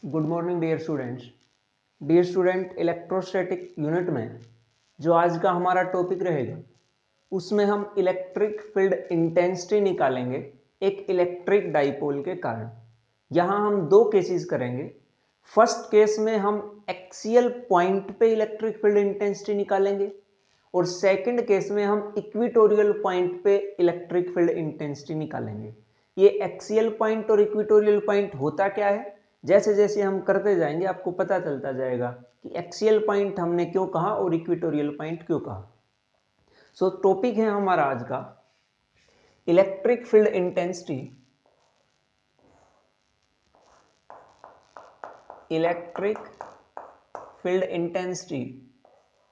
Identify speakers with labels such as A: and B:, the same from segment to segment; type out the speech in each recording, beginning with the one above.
A: Good morning dear students. Dear student, electrostatic unit में जो आज का हमारा टॉपिक रहेगा उसमें हम इलेक्ट्रिक फील्ड इंटेंसिटी निकालेंगे एक इलेक्ट्रिक डाइपोल के कारण। यहाँ हम दो केसेस करेंगे। फर्स्ट केस में हम एक्सियल पॉइंट पे इलेक्ट्रिक फील्ड इंटेंसिटी निकालेंगे और सेकंड केस में हम इक्वेटोरियल पॉइंट पे इलेक्ट्रिक फील्ड इंटेंसिटी निकालेंगे। ये एक्सियल पॉइंट और इक्वेटोरियल पॉइंट होता क्या है, जैसे जैसे हम करते जाएंगे आपको पता चलता जाएगा कि एक्सियल पॉइंट हमने क्यों कहा और इक्वेटोरियल पॉइंट क्यों कहा। सो टॉपिक है हमारा आज का electric field intensity. Electric field intensity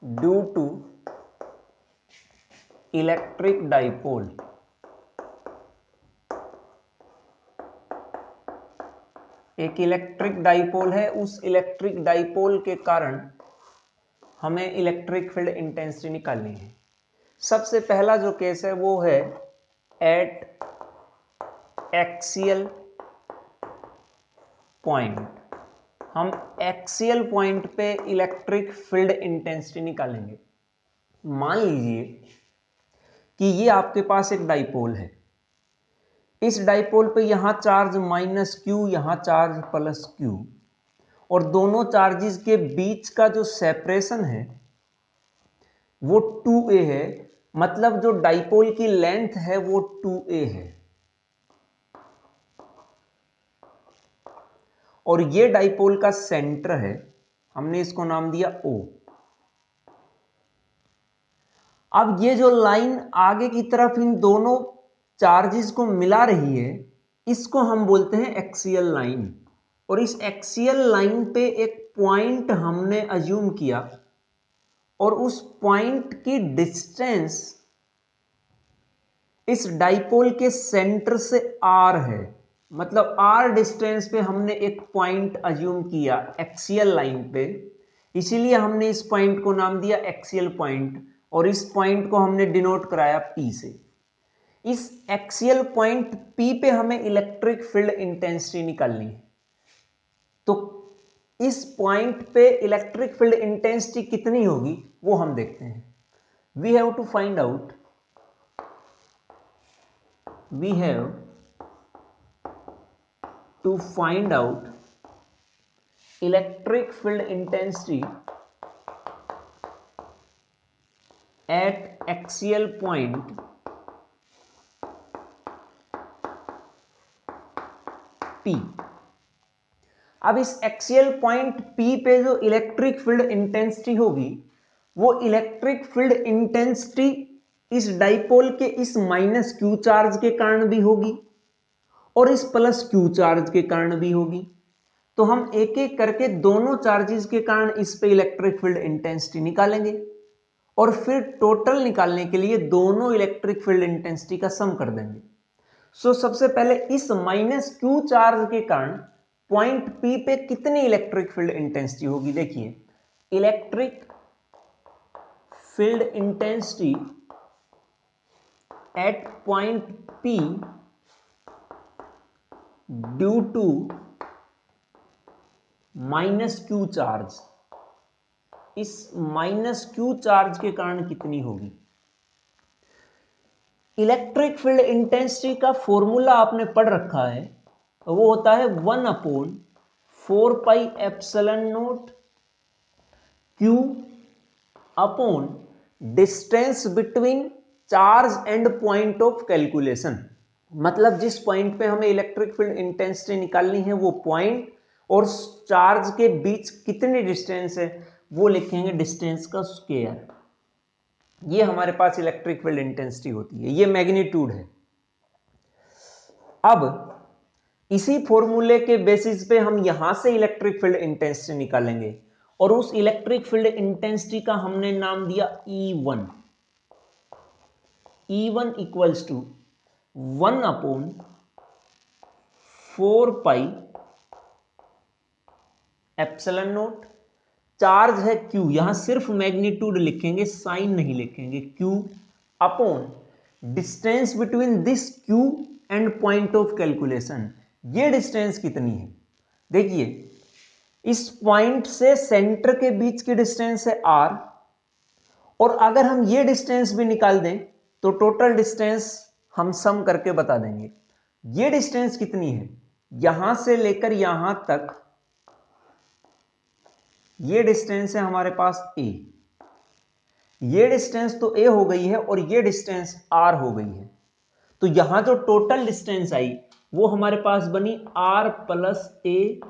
A: due to electric dipole. एक इलेक्ट्रिक डाइपोल है, उस इलेक्ट्रिक डाइपोल के कारण हमें इलेक्ट्रिक फील्ड इंटेंसिटी निकालनी है। सबसे पहला जो केस है वो है एट एक्सियल पॉइंट। हम एक्सियल पॉइंट पे इलेक्ट्रिक फील्ड इंटेंसिटी निकालेंगे। मान लीजिए कि ये आपके पास एक डाइपोल है। इस डाइपोल पे यहां चार्ज माइनस क्यू, यहां चार्ज प्लस क्यू, और दोनों चार्जेस के बीच का जो सेपरेशन है वो 2a है। मतलब जो डाइपोल की लेंथ है वो 2a है और ये डाइपोल का सेंटर है, हमने इसको नाम दिया O। अब ये जो लाइन आगे की तरफ इन दोनों चार्जेस को मिला रही है इसको हम बोलते हैं एक्सियल लाइन। और इस एक्सियल लाइन पे एक पॉइंट हमने अज्यूम किया और उस पॉइंट की डिस्टेंस इस डाइपोल के सेंटर से r है। मतलब r डिस्टेंस पे हमने एक पॉइंट अज्यूम किया एक्सियल लाइन पे, इसीलिए हमने इस पॉइंट को नाम दिया एक्सियल पॉइंट और इस पॉइंट को हमने डिनोट कराया P से। इस एक्सियल पॉइंट P पे हमें इलेक्ट्रिक फील्ड इंटेंसिटी निकालनी है। तो इस पॉइंट पे इलेक्ट्रिक फील्ड इंटेंसिटी कितनी होगी वो हम देखते हैं। We have to find out electric field intensity at axial point P। अब इस एक्सियल पॉइंट P पे जो इलेक्ट्रिक फील्ड इंटेंसिटी होगी वो इलेक्ट्रिक फील्ड इंटेंसिटी इस डाइपोल के इस माइनस क्यू चार्ज के कारण भी होगी और इस प्लस क्यू चार्ज के कारण भी होगी। तो हम एक एक करके दोनों चार्जेस के कारण इस पे इलेक्ट्रिक फील्ड इंटेंसिटी निकालेंगे और फिर टोटल निकालने के लिए दोनों इलेक्ट्रिक फील्ड इंटेंसिटी का सम कर देंगे। सो सबसे पहले इस माइनस क्यू चार्ज के कारण पॉइंट P पे कितनी इलेक्ट्रिक फील्ड इंटेंसिटी होगी। देखिए, electric field intensity at point P due to minus Q charge, इस माइनस क्यू चार्ज के कारण कितनी होगी। इलेक्ट्रिक फील्ड इंटेंसिटी का फॉर्मूला आपने पढ़ रखा है, वो होता है 1/4πε0 Q upon distance between charge and point of calculation. मतलब जिस पॉइंट पे हमें इलेक्ट्रिक फील्ड इंटेंसिटी निकालनी है वो पॉइंट और चार्ज के बीच कितनी डिस्टेंस है वो लिखेंगे डिस्टेंस का स्क्वायर। ये हमारे पास इलेक्ट्रिक फील्ड इंटेंसिटी होती है, ये मैग्नीट्यूड है। अब इसी फॉर्मूले के बेसिस पे हम यहां से इलेक्ट्रिक फील्ड इंटेंसिटी निकालेंगे और उस इलेक्ट्रिक फील्ड इंटेंसिटी का हमने नाम दिया E1। E1 equals to 1/4πε0। Charge है Q, यहां सिर्फ मैग्नीट्यूड लिखेंगे, साइन नहीं लिखेंगे, Q upon distance between this Q and point of calculation. ये डिस्टेंस कितनी है, देखिए इस पॉइंट से सेंटर के बीच की डिस्टेंस है r, और अगर हम ये डिस्टेंस भी निकाल दें तो टोटल डिस्टेंस हम सम करके बता देंगे। ये डिस्टेंस कितनी है, यहां से लेकर यहां तक ये डिस्टेंस है हमारे पास a, ये डिस्टेंस तो a हो गई है और ये डिस्टेंस r हो गई है। तो यहां जो टोटल डिस्टेंस आई वो हमारे पास बनी r plus a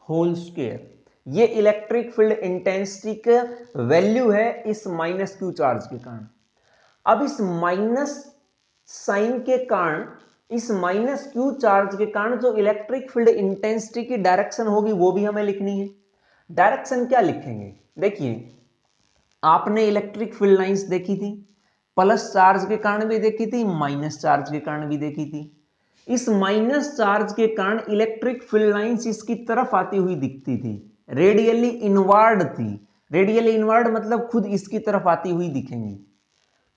A: whole square. ये इलेक्ट्रिक फील्ड इंटेंसिटी का वैल्यू है इस माइनस क्यू चार्ज के कारण। अब इस माइनस साइन के कारण, इस माइनस क्यू चार्ज के कारण जो इलेक्ट्रिक फील्ड इंटेंसिटी की डायरेक्शन होगी वो भी हमें लिखनी है। डायरेक्शन क्या लिखेंगे, देखिए आपने इलेक्ट्रिक फील्ड लाइंस देखी थी, प्लस चार्ज के कारण भी देखी थी, माइनस चार्ज के कारण भी देखी थी। इस माइनस चार्ज के कारण इलेक्ट्रिक फील्ड लाइंस इसकी तरफ आती हुई दिखती थी, रेडियली इनवर्ड थी। रेडियली इनवर्ड मतलब खुद इसकी तरफ आती हुई दिखेंगी।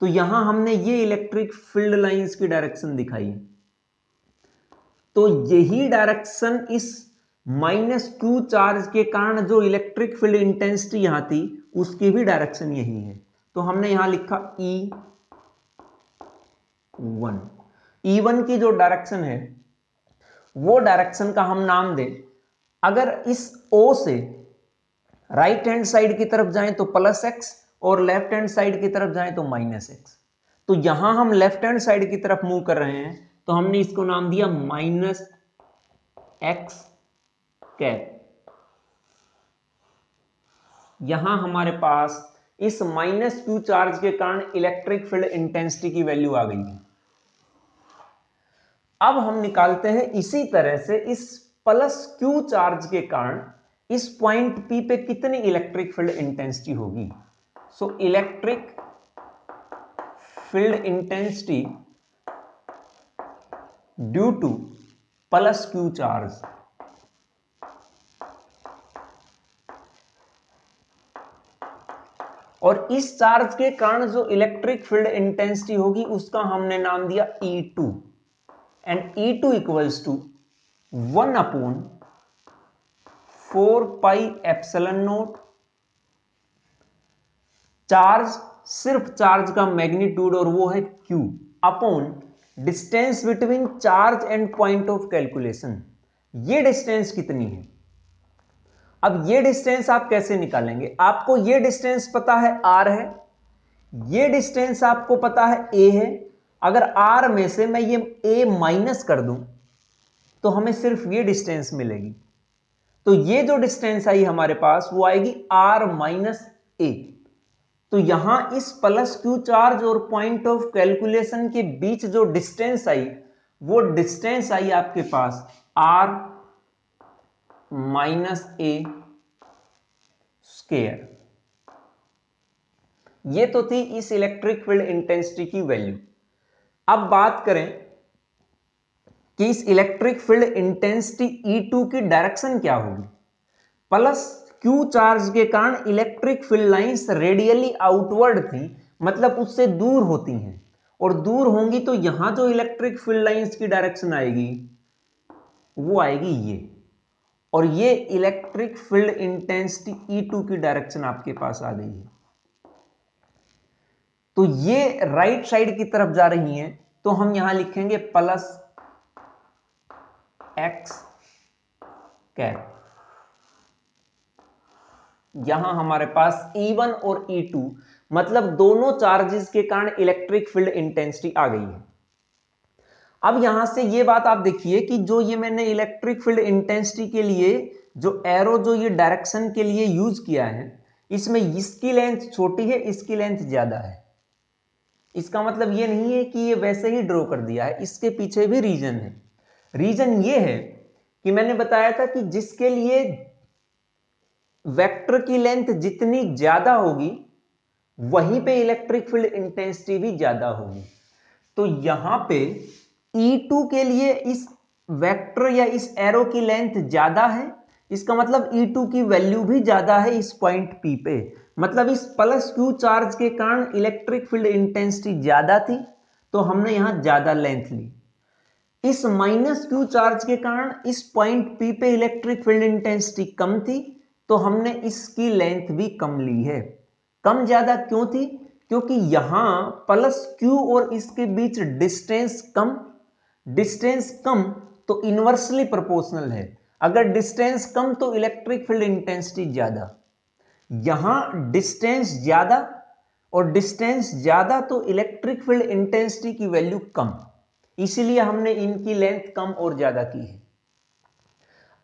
A: तो यहां हमने ये इलेक्ट्रिक फील्ड लाइंस की डायरेक्शन दिखाई। तो यही डायरेक्शन इस माइनस क्यू चार्ज के कारण जो इलेक्ट्रिक फील्ड इंटेंसिटी यहां थी उसकी भी डायरेक्शन यही है। तो हमने यहां लिखा E1। E1 की जो डायरेक्शन है वो डायरेक्शन का हम नाम दें, अगर इस O से राइट हैंड साइड की तरफ जाएं तो प्लस x और लेफ्ट हैंड साइड की तरफ जाएं तो माइनस x। तो यहां हम लेफ्ट हैंड साइड की तरफ मूव कर रहे हैं तो हमने इसको नाम दिया माइनस x कैप। यहां हमारे पास इस माइनस क्यू चार्ज के कारण इलेक्ट्रिक फील्ड इंटेंसिटी की वैल्यू आ गई है। अब हम निकालते हैं इसी तरह से इस प्लस क्यू चार्ज के कारण इस पॉइंट P पे कितनी इलेक्ट्रिक फील्ड इंटेंसिटी होगी। So electric field intensity due two plus Q charge, और इस चार्ज के कारण जो इलेक्ट्रिक फील्ड इंटेंसिटी होगी उसका हमने नाम दिया E2, and E2 equals to 1/4πε0 charge, सिर्फ चार्ज का मैग्नीट्यूड और वो है Q, upon distance between charge and point of calculation. ये डिस्टेंस कितनी है, अब ये डिस्टेंस आप कैसे निकालेंगे। आपको ये डिस्टेंस पता है R है, ये डिस्टेंस आपको पता है A है। अगर R में से मैं ये A माइनस कर दूं तो हमें सिर्फ ये डिस्टेंस मिलेगी। तो ये जो डिस्टेंस आई हमारे पास वो आएगी R माइनस A। तो यहां इस प्लस क्यू चार्ज और पॉइंट ऑफ कैलकुलेशन के बीच जो डिस्टेंस आई वो डिस्टेंस आई आपके पास R माइनस A स्क्वायर। ये तो थी इस इलेक्ट्रिक फील्ड इंटेंसिटी की वैल्यू। अब बात करें कि इस इलेक्ट्रिक फील्ड इंटेंसिटी E2 की डायरेक्शन क्या होगी। प्लस क्यू चार्ज के कारण electric field lines radially outward थी, मतलब उससे दूर होती हैं, और दूर होंगी तो यहां जो इलेक्ट्रिक फील्ड लाइंस की डायरेक्शन आएगी वो आएगी ये, और ये इलेक्ट्रिक फील्ड इंटेंसिटी E2 की डायरेक्शन आपके पास आ गई है। तो ये राइट साइड की तरफ जा रही हैं तो हम यहां लिखेंगे प्लस x कैप। यहां हमारे पास E1 और E2 मतलब दोनों चार्जेस के कारण इलेक्ट्रिक फील्ड इंटेंसिटी आ गई है। अब यहां से ये बात आप देखिए कि जो ये मैंने इलेक्ट्रिक फील्ड इंटेंसिटी के लिए जो एरो जो ये डायरेक्शन के लिए यूज किया है, इसमें इसकी लेंथ छोटी है, इसकी लेंथ ज्यादा है। इसका मतलब ये नहीं है कि ये वैसे ही ड्रॉ कर दिया है, इसके पीछे भी रीजन है। रीजन ये है कि मैंने बताया था कि जिसके लिए वेक्टर की लेंथ जितनी ज्यादा होगी वहीं पे इलेक्ट्रिक फील्ड इंटेंसिटी भी ज्यादा होगी। तो यहां पे E2 के लिए इस वेक्टर या इस एरो की लेंथ ज्यादा है, इसका मतलब E2 की वैल्यू भी ज्यादा है इस पॉइंट P पे, मतलब इस प्लस क्यू चार्ज के कारण इलेक्ट्रिक फील्ड इंटेंसिटी ज्यादा थी तो हमने यहां ज्यादा लेंथ ली। इस माइनस क्यू चार्ज के कारण इस पॉइंट पी पे इलेक्ट्रिक फील्ड इंटेंसिटी कम थी, तो हमने इसकी लेंथ भी कम ली है। कम ज्यादा क्यों थी? क्योंकि यहां प्लस क्यू और इसके बीच डिस्टेंस कम तो इनवर्सली प्रोपोर्शनल है। अगर डिस्टेंस कम तो इलेक्ट्रिक फील्ड इंटेंसिटी ज्यादा। यहां डिस्टेंस ज्यादा और डिस्टेंस ज्यादा तो इलेक्ट्रिक फील्ड इंटेंसिटी की वैल्यू कम, इसलिए हमने इनकी लेंथ कम और ज्यादा की है।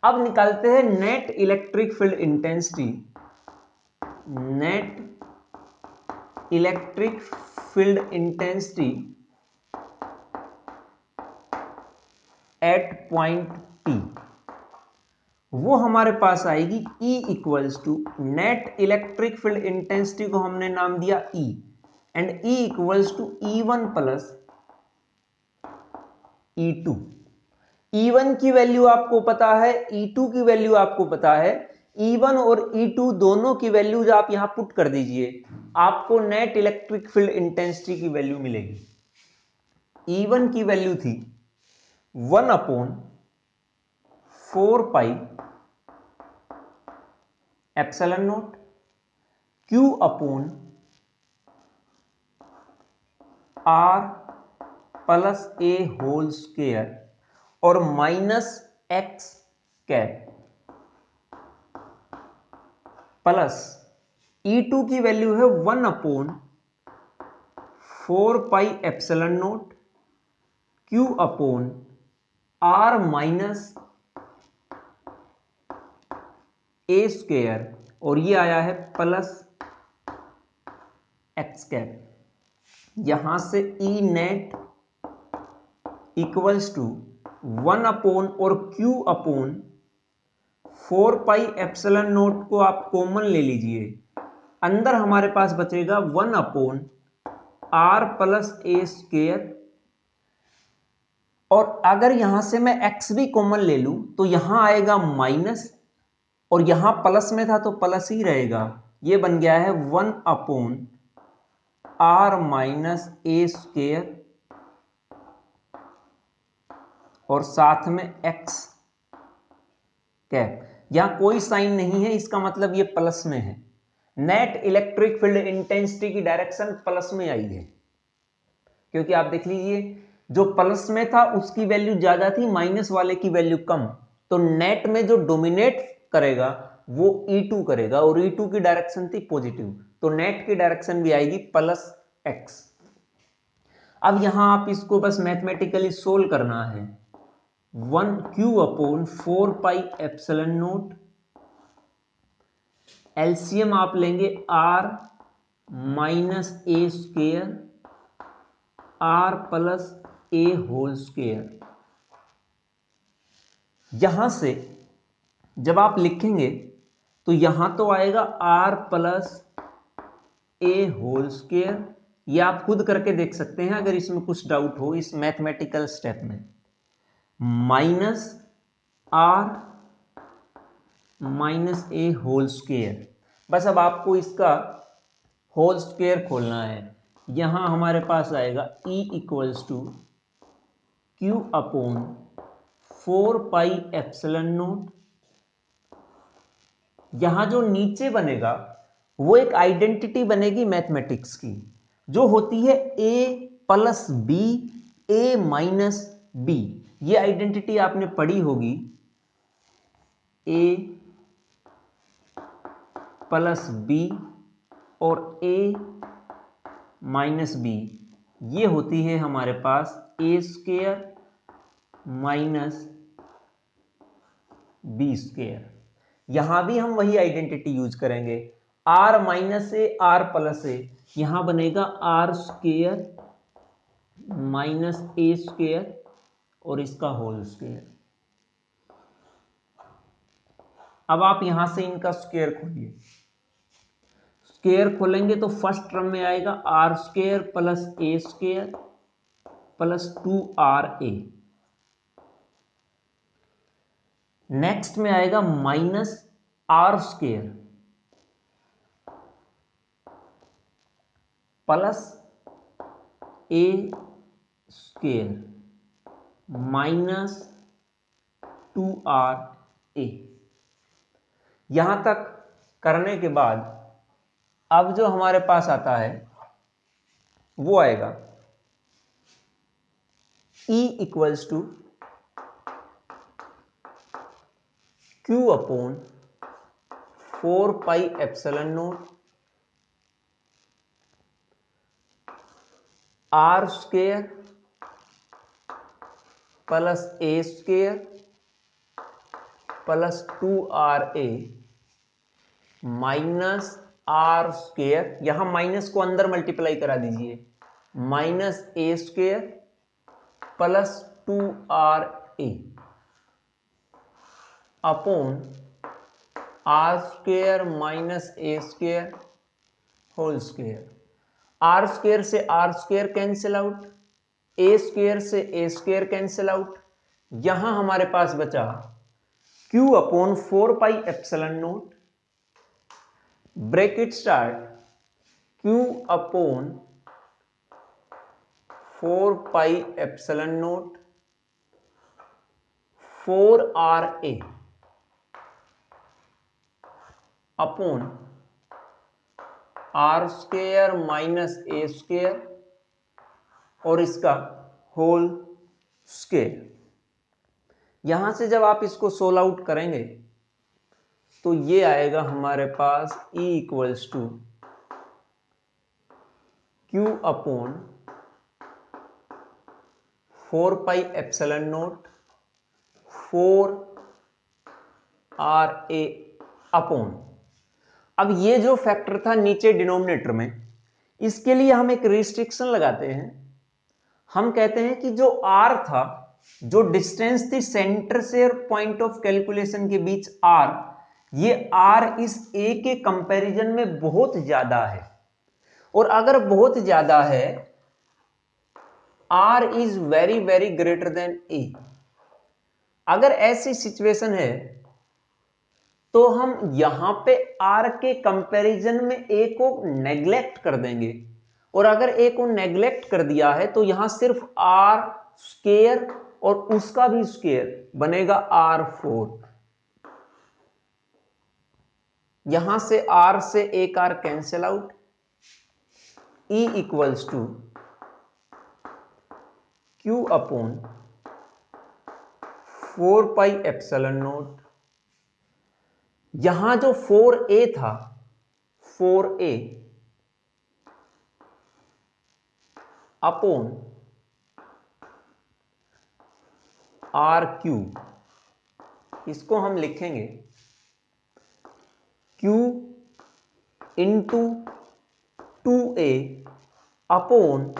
A: अब निकालते हैं net electric field intensity. Net electric field intensity at point P, वो हमारे पास आएगी E equals to net electric field intensity को हमने नाम दिया E, and E equals to E1 plus E2। E1 की वैल्यू आपको पता है, E2 की वैल्यू आपको पता है। E1 और E2 दोनों की वैल्यूज आप यहां पुट कर दीजिए, आपको नेट इलेक्ट्रिक फील्ड इंटेंसिटी की वैल्यू मिलेगी। E1 की वैल्यू थी 1/4 pi epsilon naught Q upon R plus A whole square और minus X cap plus E2 की वैल्यू है 1/4 pi epsilon naught Q upon R minus A square और ये आया है प्लस एक्स कैप। यहां से E net equals to 1 upon और Q upon 4 pi epsilon naught को आप कॉमन ले लीजिए, अंदर हमारे पास बचेगा 1 upon R plus A square, और अगर यहां से मैं x भी कॉमन ले लूं तो यहां आएगा माइनस, और यहां प्लस में था तो प्लस ही रहेगा। ये बन गया है 1 upon R minus A square और साथ में x कैप। यहां कोई साइन नहीं है, इसका मतलब ये प्लस में है। नेट इलेक्ट्रिक फील्ड इंटेंसिटी की डायरेक्शन प्लस में आई है, क्योंकि आप देख लीजिए जो प्लस में था उसकी वैल्यू ज्यादा थी, माइनस वाले की वैल्यू कम, तो नेट में जो डोमिनेट करेगा वो E2 करेगा, और E2 की डायरेक्शन थी पॉजिटिव, तो नेट की डायरेक्शन भी आएगी प्लस एक्स। अब यहां आप इसको बस मैथमेटिकली सोल्व करना है। 1Q upon 4 pi epsilon naught, LCM आप लेंगे R minus A square R plus A whole square. यहां से जब आप लिखेंगे तो यहां तो आएगा R plus A whole square, ये आप खुद करके देख सकते हैं अगर इसमें कुछ डाउट हो इस मैथमेटिकल स्टेप में, minus R minus A whole square. बस अब आपको इसका होल स्क्वायर खोलना है। यहां हमारे पास आएगा E equals to Q upon 4 pi epsilon naught. यहां जो नीचे बनेगा वो एक आइडेंटिटी बनेगी मैथमेटिक्स की, जो होती है A plus B A minus B। ये आइडेंटिटी आपने पढ़ी होगी, A प्लस B और A माइनस B, ये होती है हमारे पास A square minus B square. यहां भी हम वही आइडेंटिटी यूज करेंगे, R minus A R plus A, यहां बनेगा R square minus A square और इसका होल स्क्वायर। अब आप यहां से इनका स्क्वायर खोलिए, स्क्वायर खोलेंगे तो फर्स्ट टर्म में आएगा R square plus A square plus 2RA। Next में आएगा minus R square plus A square -2RA। यहां तक करने के बाद अब जो हमारे पास आता है वो आएगा E equals to Q upon 4πε0 R square plus A square plus 2RA minus R square, यहां माइनस को अंदर मल्टीप्लाई करा दीजिए, minus A square plus 2RA upon R square minus A square whole square. R square से R square cancel out, A square से A square cancel out. यहां हमारे पास बचा Q upon 4πε0 bracket start Q upon 4πε0 4RA upon R square minus A square और इसका whole square. यहां से जब आप इसको सोल्व आउट करेंगे तो ये आएगा हमारे पास E equals to Q upon 4πε0 4RA upon, अब ये जो फैक्टर था नीचे डिनोमिनेटर में, इसके लिए हम एक रिस्ट्रिक्शन लगाते हैं। हम कहते हैं कि जो R था, जो डिस्टेंस थी सेंटर से और पॉइंट ऑफ कैलकुलेशन के बीच R, ये R इस A के कंपैरिजन में बहुत ज्यादा है। और अगर बहुत ज्यादा है, R is very very greater than A, अगर ऐसी सिचुएशन है तो हम यहां पे R के कंपैरिजन में A को नेग्लेक्ट कर देंगे। और अगर A को नेग्लेक्ट कर दिया है तो यहां सिर्फ R स्क्वायर और उसका भी स्क्वायर बनेगा R4। यहां से R से एक R cancel out, E equals to Q upon 4πε0। यहां जो 4A था, 4A अपॉन R3, इसको हम लिखेंगे Q into 2A upon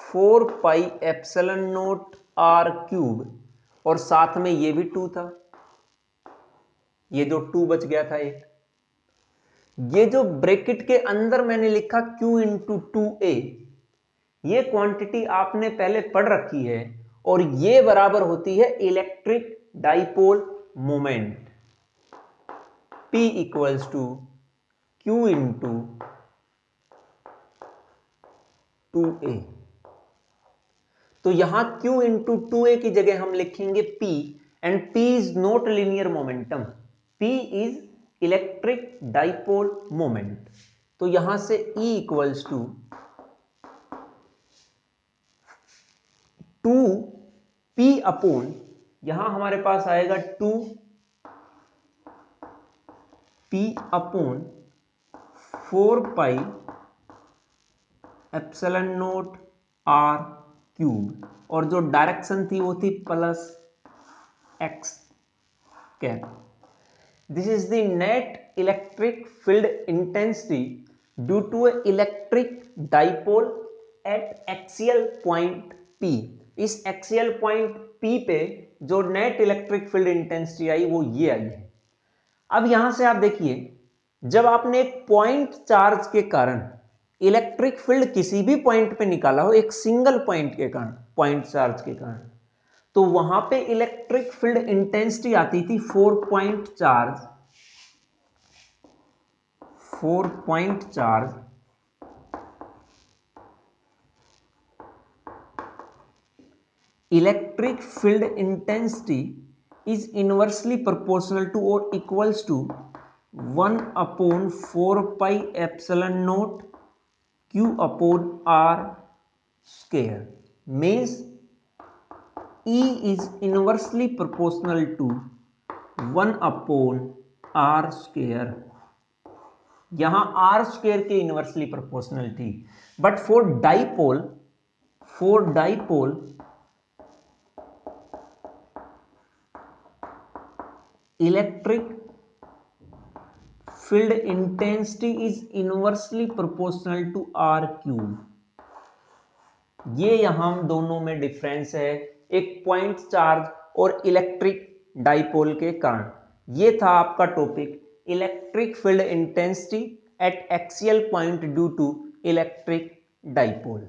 A: 4πε0 R3, और साथ में ये भी 2 था, ये जो 2 बच गया था एक। ये जो ब्रैकेट के अंदर मैंने लिखा Q इंटू 2A, ये क्वांटिटी आपने पहले पढ़ रखी है और ये बराबर होती है electric dipole moment, P equals to Q into 2A। तो यहां Q इंटू 2A की जगह हम लिखेंगे P, and P is not linear momentum, P is electric dipole moment. तो यहां से E equals to 2P upon, यहां हमारे पास आएगा 2P अपॉन 4πε0 R3, और जो डायरेक्शन थी वो थी plus x cap. This is the net electric field intensity due to a electric dipole at axial point P। इस एक्सियल पॉइंट P पे जो नेट इलेक्ट्रिक फील्ड इंटेंसिटी आई वो ये आई है। अब यहां से आप देखिए, जब आपने एक पॉइंट चार्ज के कारण इलेक्ट्रिक फील्ड किसी भी पॉइंट पे निकाला हो, एक सिंगल पॉइंट के कारण, पॉइंट चार्ज के कारण, तो वहां पे इलेक्ट्रिक फील्ड इंटेंसिटी आती थी 4 point charge electric field intensity is inversely proportional to और equals to 1/4 pi epsilon naught Q upon R square. Means E is inversely proportional to 1/R square. यहां R square के inversely proportional थी, but for dipole electric field intensity is inversely proportional to R cube. ये यहां दोनों में difference है, एक point charge और इलेक्ट्रिक डाइपोल के कारण। ये था आपका topic electric field intensity at axial point due to electric dipole.